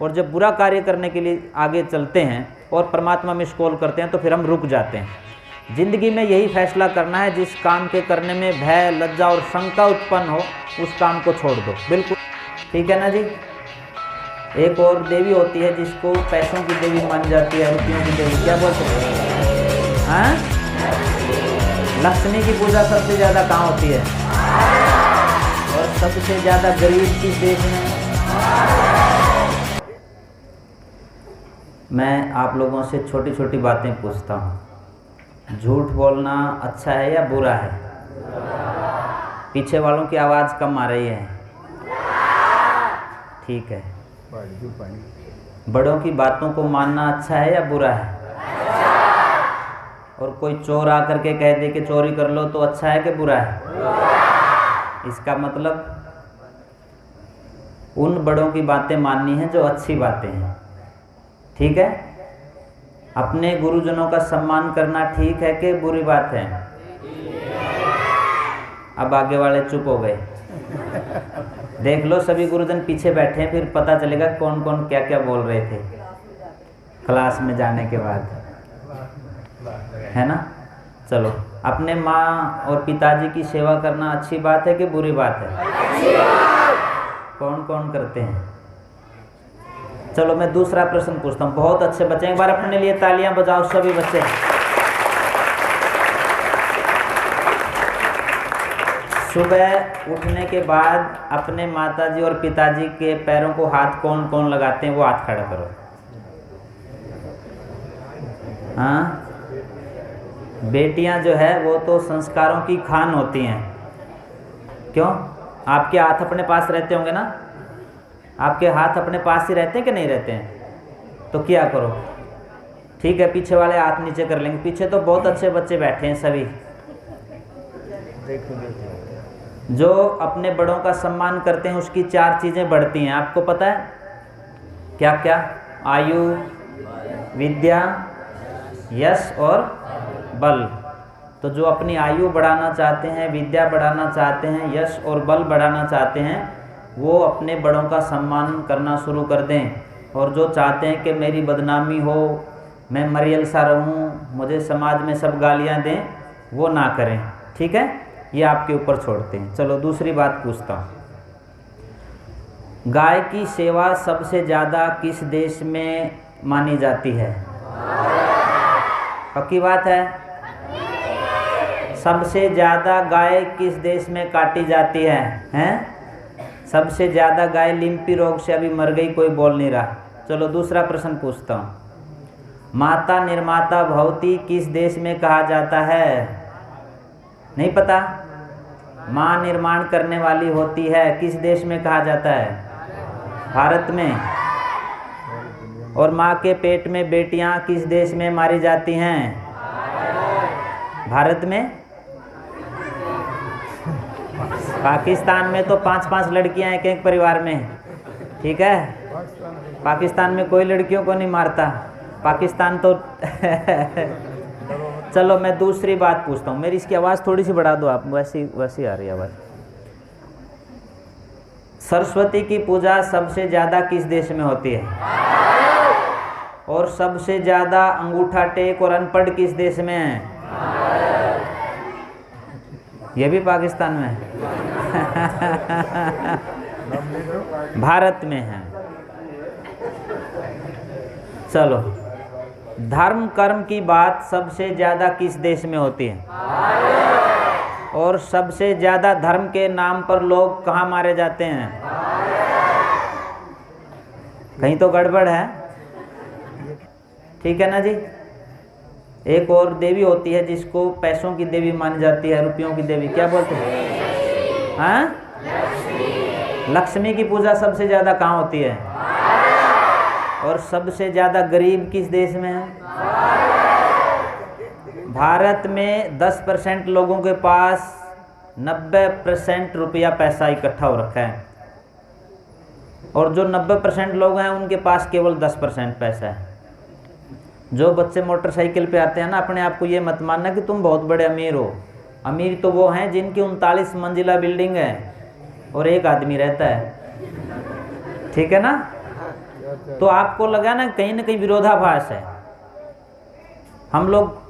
और जब बुरा कार्य करने के लिए आगे चलते हैं और परमात्मा में स्क्रॉल करते हैं तो फिर हम रुक जाते हैं। ज़िंदगी में यही फैसला करना है, जिस काम के करने में भय, लज्जा और शंका उत्पन्न हो उस काम को छोड़ दो। बिल्कुल ठीक है ना जी। एक और देवी होती है जिसको पैसों की देवी मानी जाती है, रुपयों की देवी, क्या बोलते हैं? हाँ, लक्ष्मी की पूजा सबसे ज़्यादा कहाँ होती है? और सबसे ज़्यादा गरीब किस देश में? मैं आप लोगों से छोटी छोटी बातें पूछता हूँ। झूठ बोलना अच्छा है या बुरा है? पीछे वालों की आवाज़ कम आ रही है। ठीक है। बड़ों की बातों को मानना अच्छा है या बुरा है? और कोई चोर आकर के कह दे कि चोरी कर लो तो अच्छा है कि बुरा है? इसका मतलब उन बड़ों की बातें माननी है जो अच्छी बातें हैं। ठीक है। अपने गुरुजनों का सम्मान करना ठीक है कि बुरी बात है? अब आगे वाले चुप हो गए। देख लो सभी गुरुजन पीछे बैठे हैं, फिर पता चलेगा कौन कौन क्या क्या बोल रहे थे क्लास में जाने के बाद, है ना। चलो, अपने माँ और पिताजी की सेवा करना अच्छी बात है कि बुरी बात है? कौन कौन करते हैं? चलो मैं दूसरा प्रश्न पूछता हूँ। बहुत अच्छे बच्चे, एक बार अपने लिए तालियां बजाओ सभी बच्चे। सुबह उठने के बाद अपने माताजी और पिताजी के पैरों को हाथ कौन कौन लगाते हैं? वो हाथ खड़ा करो। हाँ, बेटियां जो है वो तो संस्कारों की खान होती हैं। क्यों? आपके हाथ अपने पास रहते होंगे ना? आपके हाथ अपने पास ही रहते हैं कि नहीं रहते हैं? तो क्या करो, ठीक है, पीछे वाले हाथ नीचे कर लेंगे। पीछे तो बहुत अच्छे बच्चे बैठे हैं सभी। जो अपने बड़ों का सम्मान करते हैं उसकी 4 चीज़ें बढ़ती हैं, आपको पता है क्या क्या? आयु, विद्या, यश और बल। तो जो अपनी आयु बढ़ाना चाहते हैं, विद्या बढ़ाना चाहते हैं, यश और बल बढ़ाना चाहते हैं, वो अपने बड़ों का सम्मान करना शुरू कर दें। और जो चाहते हैं कि मेरी बदनामी हो, मैं मरियल सा रहूं, मुझे समाज में सब गालियां दें, वो ना करें। ठीक है, ये आपके ऊपर छोड़ते हैं। चलो दूसरी बात पूछता हूँ। गाय की सेवा सबसे ज़्यादा किस देश में मानी जाती है? पक्की बात है? सबसे ज़्यादा गाय किस देश में काटी जाती है? हैं? सबसे ज़्यादा गाय लिम्पी रोग से अभी मर गई, कोई बोल नहीं रहा। चलो दूसरा प्रश्न पूछता हूँ। माता निर्माता भवती किस देश में कहा जाता है? नहीं पता? माँ निर्माण करने वाली होती है, किस देश में कहा जाता है? भारत में। और माँ के पेट में बेटियाँ किस देश में मारी जाती हैं? भारत में। पाकिस्तान में तो 5-5 लड़कियां एक एक परिवार में। ठीक है, पाकिस्तान में कोई लड़कियों को नहीं मारता। पाकिस्तान तो चलो मैं दूसरी बात पूछता हूँ। मेरी इसकी आवाज़ थोड़ी सी बढ़ा दो आप, वैसी आ रही है आवाज़। सरस्वती की पूजा सबसे ज़्यादा किस देश में होती है? और सबसे ज़्यादा अंगूठा टेक और अनपढ़ किस देश में है? ये भी पाकिस्तान में है। भारत में है। चलो, धर्म कर्म की बात सबसे ज़्यादा किस देश में होती है? और सबसे ज़्यादा धर्म के नाम पर लोग कहाँ मारे जाते हैं? कहीं तो गड़बड़ है। ठीक है ना जी। एक और देवी होती है जिसको पैसों की देवी मानी जाती है, रुपयों की देवी, क्या बोलते हैं? हाँ, लक्ष्मी की पूजा सबसे ज़्यादा कहाँ होती है? और सबसे ज़्यादा गरीब किस देश में है? भारत में 10% लोगों के पास 90% रुपया पैसा इकट्ठा हो रखा है, और जो 90% लोग हैं उनके पास केवल 10% पैसा है। जो बच्चे मोटरसाइकिल पे आते हैं ना, अपने आप को ये मत मानना कि तुम बहुत बड़े अमीर हो। अमीर तो वो हैं जिनकी 39 मंजिला बिल्डिंग है और एक आदमी रहता है। ठीक है ना? तो आपको लगा ना कहीं विरोधाभास है। हम लोग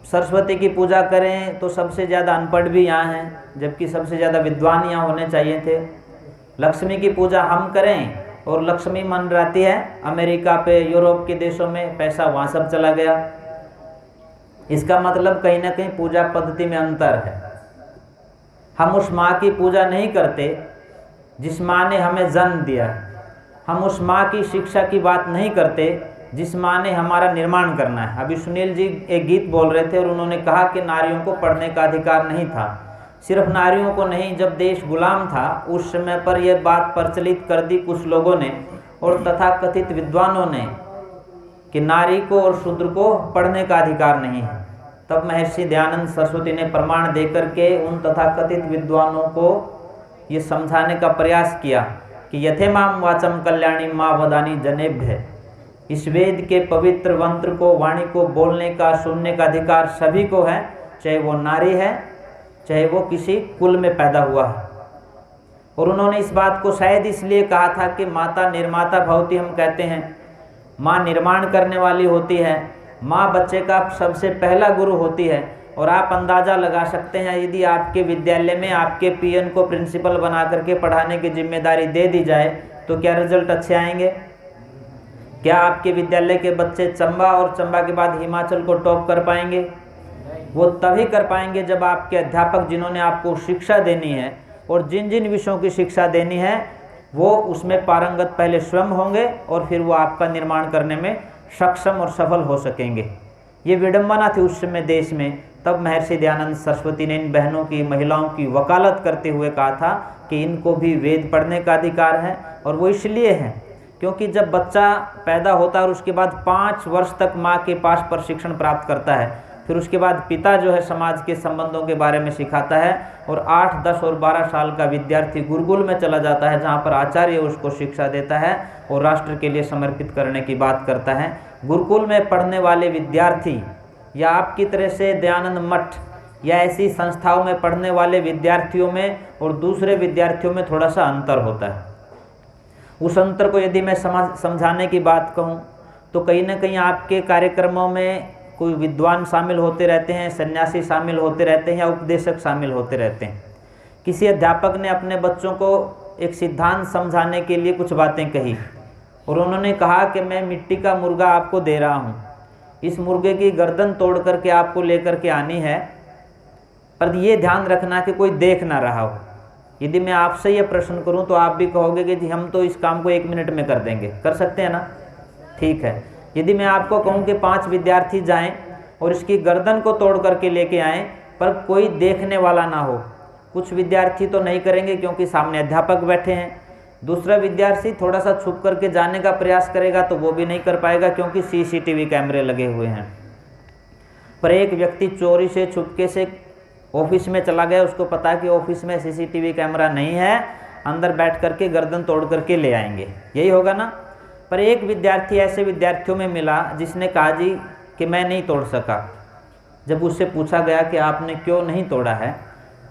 सरस्वती की पूजा करें तो सबसे ज़्यादा अनपढ़ भी यहाँ हैं, जबकि सबसे ज़्यादा विद्वान यहाँ होने चाहिए थे। लक्ष्मी की पूजा हम करें और लक्ष्मी मंडराती है अमेरिका पे, यूरोप के देशों में, पैसा वहाँ सब चला गया। इसका मतलब कहीं ना कहीं पूजा पद्धति में अंतर है। हम उस माँ की पूजा नहीं करते जिस माँ ने हमें जन्म दिया। हम उस माँ की शिक्षा की बात नहीं करते जिस माँ ने हमारा निर्माण करना है। अभी सुनील जी एक गीत बोल रहे थे और उन्होंने कहा कि नारियों को पढ़ने का अधिकार नहीं था। सिर्फ नारियों को नहीं, जब देश गुलाम था उस समय पर यह बात प्रचलित कर दी कुछ लोगों ने और तथाकथित विद्वानों ने कि नारी को और शूद्र को पढ़ने का अधिकार नहीं है। तब महर्षि दयानंद सरस्वती ने प्रमाण देकर के उन तथाकथित विद्वानों को ये समझाने का प्रयास किया कि यथेमाम वाचम कल्याणी माँ वदानी जनेभ्य, इस वेद के पवित्र मंत्र को, वाणी को बोलने का, सुनने का अधिकार सभी को है, चाहे वो नारी है, चाहे वो किसी कुल में पैदा हुआ है। और उन्होंने इस बात को शायद इसलिए कहा था कि माता निर्माता भवती, हम कहते हैं माँ निर्माण करने वाली होती है, माँ बच्चे का सबसे पहला गुरु होती है। और आप अंदाज़ा लगा सकते हैं, यदि आपके विद्यालय में आपके पीएन को प्रिंसिपल बना करके पढ़ाने की जिम्मेदारी दे दी जाए तो क्या रिजल्ट अच्छे आएंगे? क्या आपके विद्यालय के बच्चे चंबा और चंबा के बाद हिमाचल को टॉप कर पाएंगे? वो तभी कर पाएंगे जब आपके अध्यापक जिन्होंने आपको शिक्षा देनी है और जिन जिन विषयों की शिक्षा देनी है वो उसमें पारंगत पहले स्वयं होंगे और फिर वो आपका निर्माण करने में सक्षम और सफल हो सकेंगे। ये विडंबना थी उस समय देश में। तब महर्षि दयानंद सरस्वती ने इन बहनों की, महिलाओं की वकालत करते हुए कहा था कि इनको भी वेद पढ़ने का अधिकार है। और वो इसलिए है क्योंकि जब बच्चा पैदा होता है और उसके बाद 5 वर्ष तक माँ के पास प्रशिक्षण प्राप्त करता है, फिर उसके बाद पिता जो है समाज के संबंधों के बारे में सिखाता है और 8, 10 और 12 साल का विद्यार्थी गुरुकुल में चला जाता है जहाँ पर आचार्य उसको शिक्षा देता है और राष्ट्र के लिए समर्पित करने की बात करता है। गुरुकुल में पढ़ने वाले विद्यार्थी या आपकी तरह से दयानंद मठ या ऐसी संस्थाओं में पढ़ने वाले विद्यार्थियों में और दूसरे विद्यार्थियों में थोड़ा सा अंतर होता है। उस अंतर को यदि मैं समझाने की बात कहूँ तो कहीं ना कहीं आपके कार्यक्रमों में कोई विद्वान शामिल होते रहते हैं, सन्यासी शामिल होते रहते हैं या उपदेशक शामिल होते रहते हैं। किसी अध्यापक ने अपने बच्चों को एक सिद्धांत समझाने के लिए कुछ बातें कही और उन्होंने कहा कि मैं मिट्टी का मुर्गा आपको दे रहा हूँ, इस मुर्गे की गर्दन तोड़ करके आपको लेकर के आनी है, पर ये ध्यान रखना कि कोई देख ना रहा हो। यदि मैं आपसे ये प्रश्न करूं तो आप भी कहोगे कि जी हम तो इस काम को 1 मिनट में कर देंगे, कर सकते हैं ना? ठीक है। यदि मैं आपको कहूं कि 5 विद्यार्थी जाएं और इसकी गर्दन को तोड़ करके लेके आएं पर कोई देखने वाला ना हो, कुछ विद्यार्थी तो नहीं करेंगे क्योंकि सामने अध्यापक बैठे हैं। दूसरा विद्यार्थी थोड़ा सा छुप करके जाने का प्रयास करेगा तो वो भी नहीं कर पाएगा क्योंकि सीसीटीवी कैमरे लगे हुए हैं। पर एक व्यक्ति चोरी से, छुपके से ऑफिस में चला गया, उसको पता कि ऑफिस में सीसीटीवी कैमरा नहीं है, अंदर बैठ करके गर्दन तोड़ करके ले आएंगे, यही होगा ना? पर एक विद्यार्थी ऐसे विद्यार्थियों में मिला जिसने कहा जी कि मैं नहीं तोड़ सका। जब उससे पूछा गया कि आपने क्यों नहीं तोड़ा है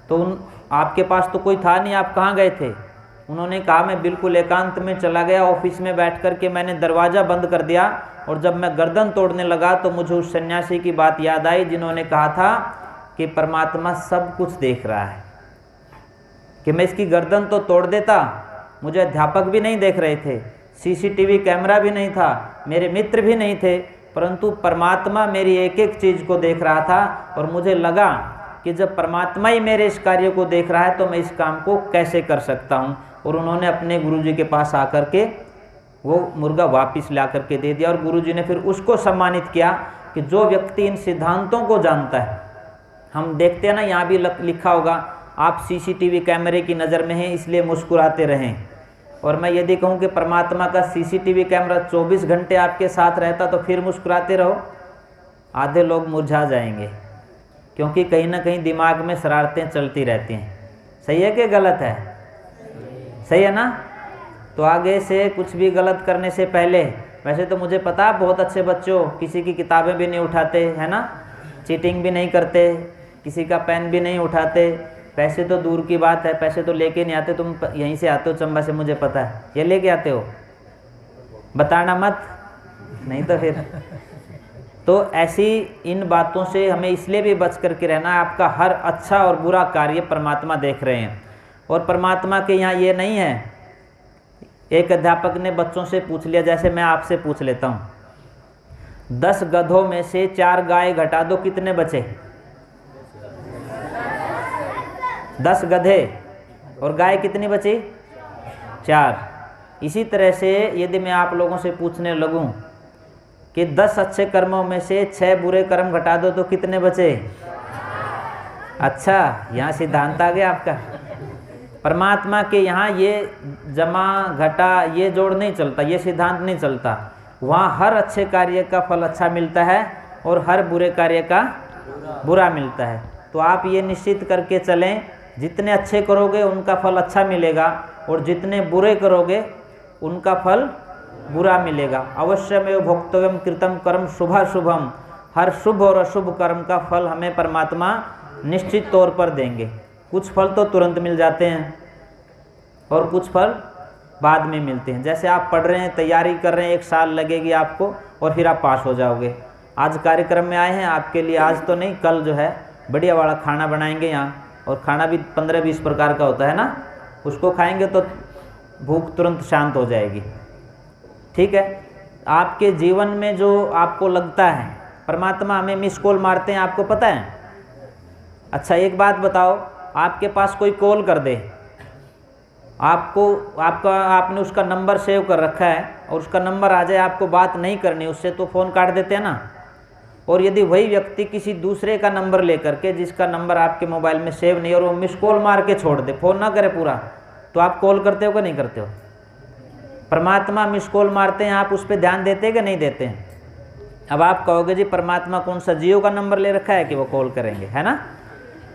तो आपके पास तो कोई था नहीं, आप कहाँ गए थे? उन्होंने कहा मैं बिल्कुल एकांत में चला गया, ऑफिस में बैठ करके मैंने दरवाज़ा बंद कर दिया और जब मैं गर्दन तोड़ने लगा तो मुझे उस सन्यासी की बात याद आई जिन्होंने कहा था कि परमात्मा सब कुछ देख रहा है, कि मैं इसकी गर्दन तो तोड़ देता, मुझे अध्यापक भी नहीं देख रहे थे, सीसीटीवी कैमरा भी नहीं था, मेरे मित्र भी नहीं थे, परंतु परमात्मा मेरी एक एक चीज़ को देख रहा था और मुझे लगा कि जब परमात्मा ही मेरे इस कार्य को देख रहा है तो मैं इस काम को कैसे कर सकता हूँ। और उन्होंने अपने गुरुजी के पास आकर के वो मुर्गा वापस ला करके दे दिया और गुरुजी ने फिर उसको सम्मानित किया कि जो व्यक्ति इन सिद्धांतों को जानता है। हम देखते हैं ना, यहाँ भी लिखा होगा आप सीसीटीवी कैमरे की नज़र में हैं इसलिए मुस्कुराते रहें। और मैं यदि कहूँ कि परमात्मा का सीसीटीवी कैमरा 24 घंटे आपके साथ रहता तो फिर मुस्कुराते रहो, आधे लोग मुरझा जाएंगे क्योंकि कहीं ना कहीं दिमाग में शरारतें चलती रहती हैं। सही है कि गलत है? सही है ना? तो आगे से कुछ भी गलत करने से पहले, वैसे तो मुझे पता बहुत अच्छे बच्चों, किसी की किताबें भी नहीं उठाते है ना, चीटिंग भी नहीं करते, किसी का पेन भी नहीं उठाते, पैसे तो दूर की बात है, पैसे तो लेके नहीं आते। तुम यहीं से आते हो चंबा से, मुझे पता है, ये लेके आते हो बताना मत, नहीं तो फिर। तो ऐसी इन बातों से हमें इसलिए भी बच करके रहना है। आपका हर अच्छा और बुरा कार्य परमात्मा देख रहे हैं, और परमात्मा के यहाँ ये नहीं है। एक अध्यापक ने बच्चों से पूछ लिया, जैसे मैं आपसे पूछ लेता हूँ, 10 गधों में से 4 गाय घटा दो, कितने बचे? 10 गधे और गाय कितनी बची? 4। इसी तरह से यदि मैं आप लोगों से पूछने लगूं कि 10 अच्छे कर्मों में से 6 बुरे कर्म घटा दो तो कितने बचे? अच्छा, यहाँ सिद्धांत आ गया आपका। परमात्मा के यहाँ ये जमा घटा ये जोड़ नहीं चलता, ये सिद्धांत नहीं चलता। वहाँ हर अच्छे कार्य का फल अच्छा मिलता है और हर बुरे कार्य का बुरा मिलता है। तो आप ये निश्चित करके चलें, जितने अच्छे करोगे उनका फल अच्छा मिलेगा, और जितने बुरे करोगे उनका फल बुरा मिलेगा। अवश्यमेव भोक्तव्यम कृतम कर्म शुभाशुभम। हर शुभ और अशुभ कर्म का फल हमें परमात्मा निश्चित तौर पर देंगे। कुछ फल तो तुरंत मिल जाते हैं और कुछ फल बाद में मिलते हैं। जैसे आप पढ़ रहे हैं, तैयारी कर रहे हैं, 1 साल लगेगी आपको और फिर आप पास हो जाओगे। आज कार्यक्रम में आए हैं, आपके लिए आज तो नहीं, कल जो है बढ़िया वाला खाना बनाएंगे यहाँ, और खाना भी 15-20 प्रकार का होता है ना, उसको खाएंगे तो भूख तुरंत शांत हो जाएगी। ठीक है, आपके जीवन में जो आपको लगता है परमात्मा हमें मिस कॉल मारते हैं, आपको पता है? अच्छा, एक बात बताओ, आपके पास कोई कॉल कर दे, आपने उसका नंबर सेव कर रखा है और उसका नंबर आ जाए, आपको बात नहीं करनी उससे, तो फ़ोन काट देते हैं ना। और यदि वही व्यक्ति किसी दूसरे का नंबर लेकर के, जिसका नंबर आपके मोबाइल में सेव नहीं, और वो मिस कॉल मार के छोड़ दे, फ़ोन ना करे पूरा, तो आप कॉल करते हो कि नहीं करते हो? परमात्मा मिस कॉल मारते हैं, आप उस पर ध्यान देते हैं कि नहीं देते हैं? अब आप कहोगे जी परमात्मा कौन सा जियो का नंबर ले रखा है कि वो कॉल करेंगे, है ना?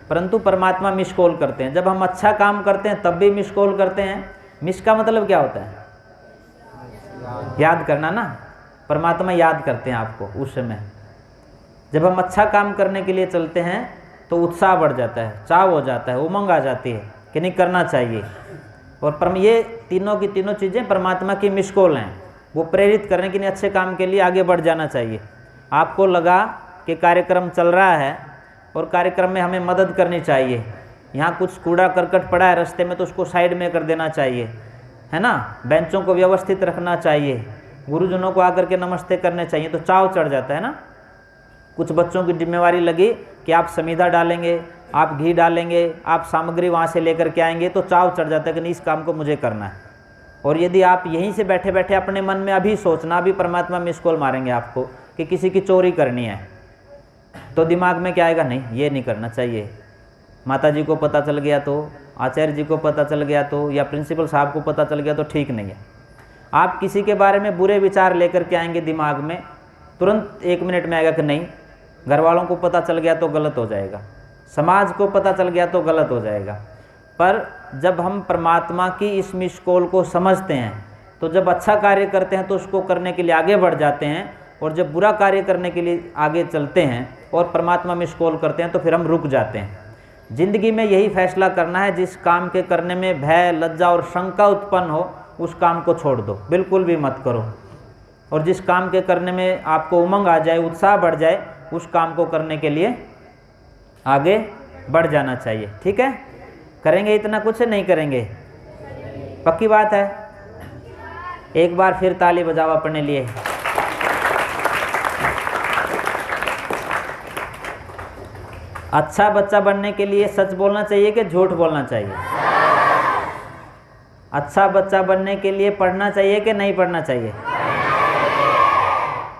परंतु परमात्मा मिस कॉल करते हैं। जब हम अच्छा काम करते हैं तब भी मिस कॉल करते हैं। मिस का मतलब क्या होता है? याद करना ना। परमात्मा याद करते हैं आपको उस समय। जब हम अच्छा काम करने के लिए चलते हैं तो उत्साह बढ़ जाता है, चाव हो जाता है, उमंग आ जाती है कि नहीं, करना चाहिए। और ये तीनों की तीनों चीज़ें परमात्मा की मिस कॉल हैं। वो प्रेरित करने के लिए अच्छे काम के लिए आगे बढ़ जाना चाहिए। आपको लगा कि कार्यक्रम चल रहा है और कार्यक्रम में हमें मदद करनी चाहिए, यहाँ कुछ कूड़ा करकट पड़ा है रास्ते में तो उसको साइड में कर देना चाहिए, है ना? बेंचों को व्यवस्थित रखना चाहिए, गुरुजनों को आकर के नमस्ते करने चाहिए, तो चाव चढ़ जाता है ना। कुछ बच्चों की जिम्मेवारी लगी कि आप समीधा डालेंगे, आप घी डालेंगे, आप सामग्री वहाँ से लेकर के आएंगे, तो चाव चढ़ जाता है कि नहीं, इस काम को मुझे करना है। और यदि आप यहीं से बैठे बैठे अपने मन में अभी सोचना, अभी परमात्मा मिस कॉल मारेंगे आपको कि किसी की चोरी करनी है, तो दिमाग में क्या आएगा? नहीं, ये नहीं करना चाहिए। माता जी को पता चल गया तो, आचार्य जी को पता चल गया तो, या प्रिंसिपल साहब को पता चल गया तो ठीक नहीं है। आप किसी के बारे में बुरे विचार लेकर के आएंगे दिमाग में, तुरंत 1 मिनट में आएगा कि नहीं, घर वालों को पता चल गया तो गलत हो जाएगा, समाज को पता चल गया तो गलत हो जाएगा। पर जब हम परमात्मा की इस मिस कॉल को समझते हैं, तो जब अच्छा कार्य करते हैं तो उसको करने के लिए आगे बढ़ जाते हैं, और जब बुरा कार्य करने के लिए आगे चलते हैं और परमात्मा मिस कॉल करते हैं तो फिर हम रुक जाते हैं। ज़िंदगी में यही फैसला करना है, जिस काम के करने में भय, लज्जा और शंका उत्पन्न हो उस काम को छोड़ दो, बिल्कुल भी मत करो। और जिस काम के करने में आपको उमंग आ जाए, उत्साह बढ़ जाए, उस काम को करने के लिए आगे बढ़ जाना चाहिए। ठीक है, करेंगे इतना कुछ नहीं करेंगे? पक्की बात है? एक बार फिर ताली बजाओ अपने लिए। अच्छा बच्चा बनने के लिए सच बोलना चाहिए कि झूठ बोलना चाहिए? अच्छा बच्चा बनने के लिए पढ़ना चाहिए कि नहीं पढ़ना चाहिए?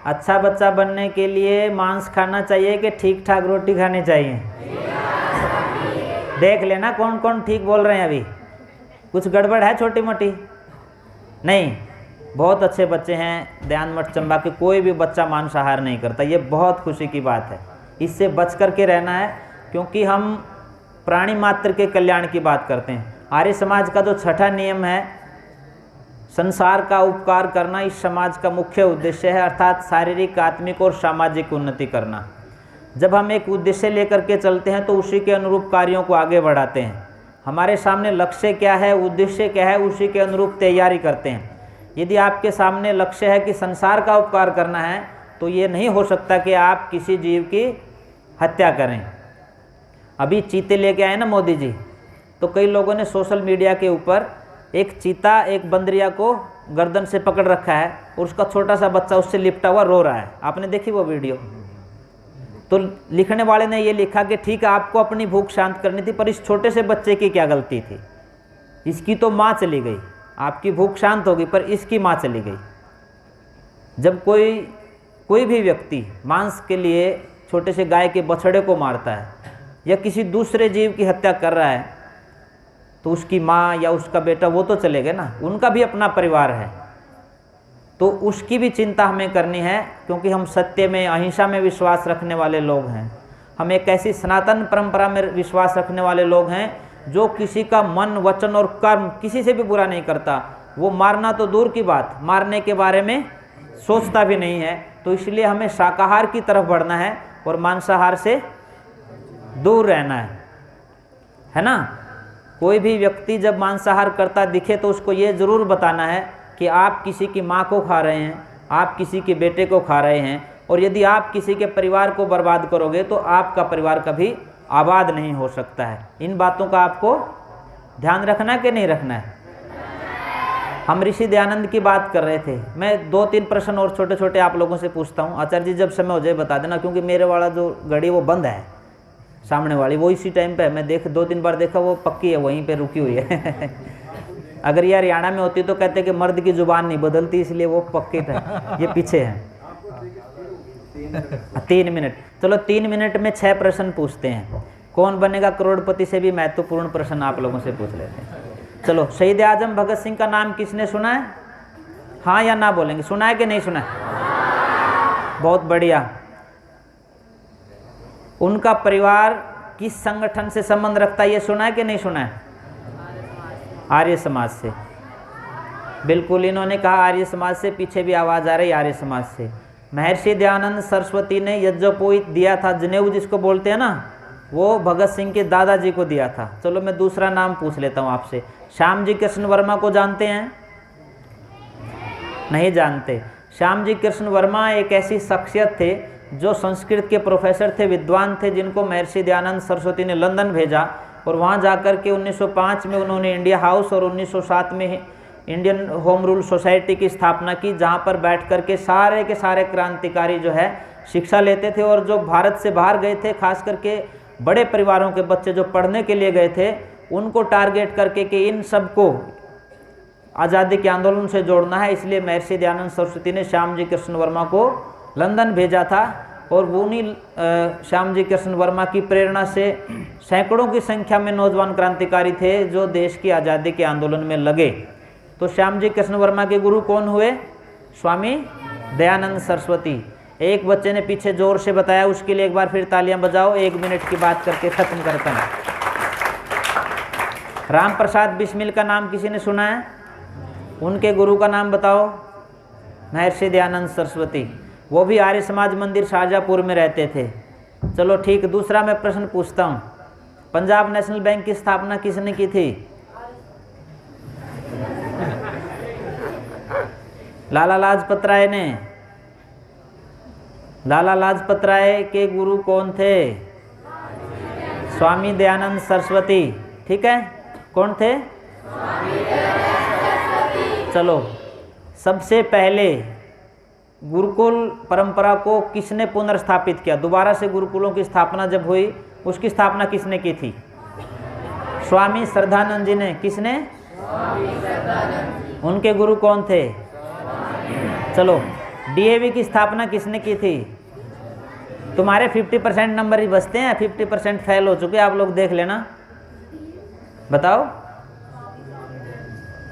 अच्छा बच्चा बनने के लिए मांस खाना चाहिए कि ठीक ठाक रोटी खानी चाहिए? देख लेना कौन कौन ठीक बोल रहे हैं। अभी कुछ गड़बड़ है छोटी मोटी? नहीं, बहुत अच्छे बच्चे हैं दयान मठ चंबा के, कोई भी बच्चा मांसाहार नहीं करता। ये बहुत खुशी की बात है, इससे बच कर के रहना है, क्योंकि हम प्राणी मात्र के कल्याण की बात करते हैं। आर्य समाज का जो 6ठा नियम है, संसार का उपकार करना, इस समाज का मुख्य उद्देश्य है, अर्थात शारीरिक, आत्मिक और सामाजिक उन्नति करना। जब हम एक उद्देश्य लेकर के चलते हैं तो उसी के अनुरूप कार्यों को आगे बढ़ाते हैं। हमारे सामने लक्ष्य क्या है, उद्देश्य क्या है, उसी के अनुरूप तैयारी करते हैं। यदि आपके सामने लक्ष्य है कि संसार का उपकार करना है तो ये नहीं हो सकता कि आप किसी जीव की हत्या करें। अभी चीते लेके आए ना मोदी जी, तो कई लोगों ने सोशल मीडिया के ऊपर एक चीता एक बंदरिया को गर्दन से पकड़ रखा है और उसका छोटा सा बच्चा उससे लिपटा हुआ रो रहा है। आपने देखी वो वीडियो? तो लिखने वाले ने ये लिखा कि ठीक है, आपको अपनी भूख शांत करनी थी, पर इस छोटे से बच्चे की क्या गलती थी? इसकी तो माँ चली गई, आपकी भूख शांत होगी पर इसकी माँ चली गई। जब कोई भी व्यक्ति मांस के लिए छोटे से गाय के बछड़े को मारता है या किसी दूसरे जीव की हत्या कर रहा है तो उसकी माँ या उसका बेटा वो तो चले गए ना, उनका भी अपना परिवार है, तो उसकी भी चिंता हमें करनी है, क्योंकि हम सत्य में अहिंसा में विश्वास रखने वाले लोग हैं। हम एक ऐसी सनातन परंपरा में विश्वास रखने वाले लोग हैं जो किसी का मन वचन और कर्म किसी से भी बुरा नहीं करता। वो मारना तो दूर की बात, मारने के बारे में सोचता भी नहीं है। तो इसलिए हमें शाकाहार की तरफ बढ़ना है और मांसाहार से दूर रहना है ना। कोई भी व्यक्ति जब मांसाहार करता दिखे तो उसको ये ज़रूर बताना है कि आप किसी की माँ को खा रहे हैं, आप किसी के बेटे को खा रहे हैं, और यदि आप किसी के परिवार को बर्बाद करोगे तो आपका परिवार कभी आबाद नहीं हो सकता है। इन बातों का आपको ध्यान रखना है कि नहीं रखना है? हम ऋषि दयानंद की बात कर रहे थे। मैं 2-3 प्रश्न और छोटे छोटे आप लोगों से पूछता हूँ। आचार्य जी जब समय हो जाए बता देना, क्योंकि मेरे वाला जो घड़ी वो बंद है, सामने वाली वो इसी टाइम पे है। मैं 2-3 बार देखा, वो पक्की है, वहीं पे रुकी हुई है। अगर ये हरियाणा में होती तो कहते कि मर्द की जुबान नहीं बदलती, इसलिए वो पक्की था। ये पीछे है। 3 मिनट, चलो 3 मिनट में 6 प्रश्न पूछते हैं। कौन बनेगा करोड़पति से भी महत्वपूर्ण प्रश्न आप लोगों से पूछ लेते हैं। चलो, शहीद आजम भगत सिंह का नाम किसने सुना है? हाँ या ना बोलेंगे? सुना है कि नहीं सुना है? बहुत बढ़िया। उनका परिवार किस संगठन से संबंध रखता है, ये सुना है कि नहीं सुना है? आर्य समाज से। बिल्कुल, इन्होंने कहा आर्य समाज से। पीछे भी आवाज़ आ रही आर्य समाज से। महर्षि दयानंद सरस्वती ने यज्ञोपवीत दिया था, जनेऊ जिसको बोलते हैं ना, वो भगत सिंह के दादाजी को दिया था। चलो मैं दूसरा नाम पूछ लेता हूँ आपसे। श्याम जी कृष्ण वर्मा को जानते हैं? नहीं जानते। श्याम जी कृष्ण वर्मा एक ऐसी शख्सियत थे जो संस्कृत के प्रोफेसर थे, विद्वान थे, जिनको महर्षि दयानंद सरस्वती ने लंदन भेजा और वहाँ जाकर के 1905 में उन्होंने इंडिया हाउस और 1907 में इंडियन होम रूल सोसाइटी की स्थापना की, जहाँ पर बैठ कर के सारे क्रांतिकारी जो है शिक्षा लेते थे। और जो भारत से बाहर गए थे, खास करके बड़े परिवारों के बच्चे जो पढ़ने के लिए गए थे, उनको टारगेट करके कि इन सबको आज़ादी के आंदोलन से जोड़ना है, इसलिए महर्षि दयानंद सरस्वती ने श्याम जी कृष्ण वर्मा को लंदन भेजा था। और वो उन्हीं श्याम जी कृष्ण वर्मा की प्रेरणा से सैकड़ों की संख्या में नौजवान क्रांतिकारी थे जो देश की आज़ादी के आंदोलन में लगे। तो श्याम जी कृष्ण वर्मा के गुरु कौन हुए? स्वामी दयानंद सरस्वती। एक बच्चे ने पीछे जोर से बताया, उसके लिए एक बार फिर तालियां बजाओ। 1 मिनट की बात करके खत्म करता हूँ। राम प्रसाद बिस्मिल का नाम किसी ने सुना है? उनके गुरु का नाम बताओ। महर्षि दयानंद सरस्वती। वो भी आर्य समाज मंदिर शाहजहाँपुर में रहते थे। चलो ठीक, दूसरा मैं प्रश्न पूछता हूँ। पंजाब नेशनल बैंक की स्थापना किसने की थी? लाला लाजपत राय ने। लाला लाजपत राय के गुरु कौन थे? स्वामी दयानंद सरस्वती। ठीक है, कौन थे? चलो, सबसे पहले गुरुकुल परंपरा को किसने पुनर्स्थापित किया? दोबारा से गुरुकुलों की स्थापना जब हुई, उसकी स्थापना किसने की थी? स्वामी श्रद्धानंद जी ने। किसने? उनके गुरु कौन थे? चलो, डीएवी की स्थापना किसने की थी? तुम्हारे 50% नंबर ही बचते हैं, 50% फेल हो चुके, आप लोग देख लेना। बताओ।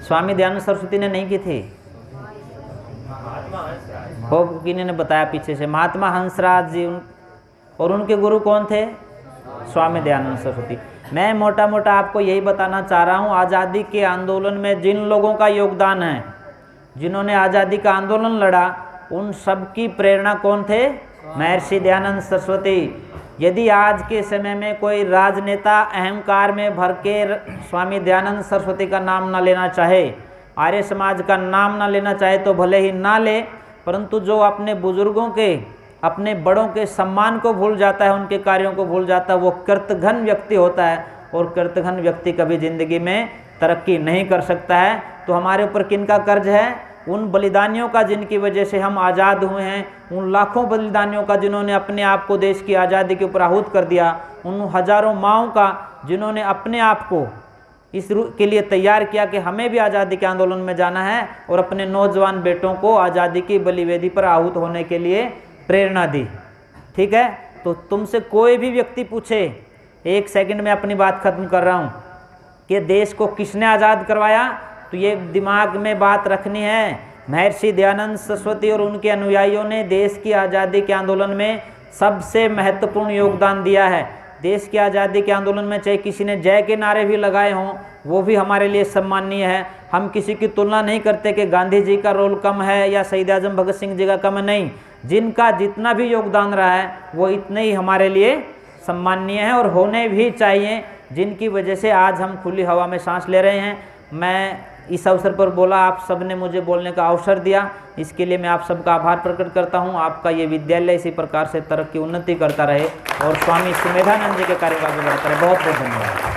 स्वामी दयानंद सरस्वती ने नहीं की थी। हो किन्हीं ने बताया पीछे से? महात्मा हंसराज जी। और उनके गुरु कौन थे? स्वामी दयानंद सरस्वती। मैं मोटा मोटा आपको यही बताना चाह रहा हूँ, आज़ादी के आंदोलन में जिन लोगों का योगदान है, जिन्होंने आज़ादी का आंदोलन लड़ा, उन सब की प्रेरणा कौन थे? महर्षि दयानंद सरस्वती। यदि आज के समय में कोई राजनेता अहंकार में भर के स्वामी दयानंद सरस्वती का नाम न लेना चाहे, आर्य समाज का नाम ना लेना चाहे तो भले ही ना ले, परंतु जो अपने बुजुर्गों के, अपने बड़ों के सम्मान को भूल जाता है, उनके कार्यों को भूल जाता है, वो कृतघ्न व्यक्ति होता है। और कृतघ्न व्यक्ति कभी ज़िंदगी में तरक्की नहीं कर सकता है। तो हमारे ऊपर किनका कर्ज है? उन बलिदानियों का जिनकी वजह से हम आज़ाद हुए हैं, उन लाखों बलिदानियों का जिन्होंने अपने आप को देश की आज़ादी के ऊपर आहूत कर दिया, उन हजारों माँओं का जिन्होंने अपने आप को इस के लिए तैयार किया कि हमें भी आज़ादी के आंदोलन में जाना है, और अपने नौजवान बेटों को आज़ादी की बलिवेदी पर आहूत होने के लिए प्रेरणा दी। ठीक है, तो तुमसे कोई भी व्यक्ति पूछे, 1 सेकंड में अपनी बात खत्म कर रहा हूँ, कि देश को किसने आज़ाद करवाया, तो ये दिमाग में बात रखनी है, महर्षि दयानंद सरस्वती और उनके अनुयायियों ने देश की आज़ादी के आंदोलन में सबसे महत्वपूर्ण योगदान दिया है। देश की आज़ादी के आंदोलन में चाहे किसी ने जय के नारे भी लगाए हों, वो भी हमारे लिए सम्माननीय है। हम किसी की तुलना नहीं करते कि गांधी जी का रोल कम है या शहीद आजम भगत सिंह जी का कम है, नहीं। जिनका जितना भी योगदान रहा है वो इतने ही हमारे लिए सम्माननीय है और होने भी चाहिए, जिनकी वजह से आज हम खुली हवा में सांस ले रहे हैं। मैं इस अवसर पर बोला, आप सब ने मुझे बोलने का अवसर दिया, इसके लिए मैं आप सबका आभार प्रकट करता हूं। आपका ये विद्यालय इसी प्रकार से तरक्की उन्नति करता रहे और स्वामी सुमेधानंद जी के कार्य को आगे बढ़ाता रहे। बहुत बहुत धन्यवाद।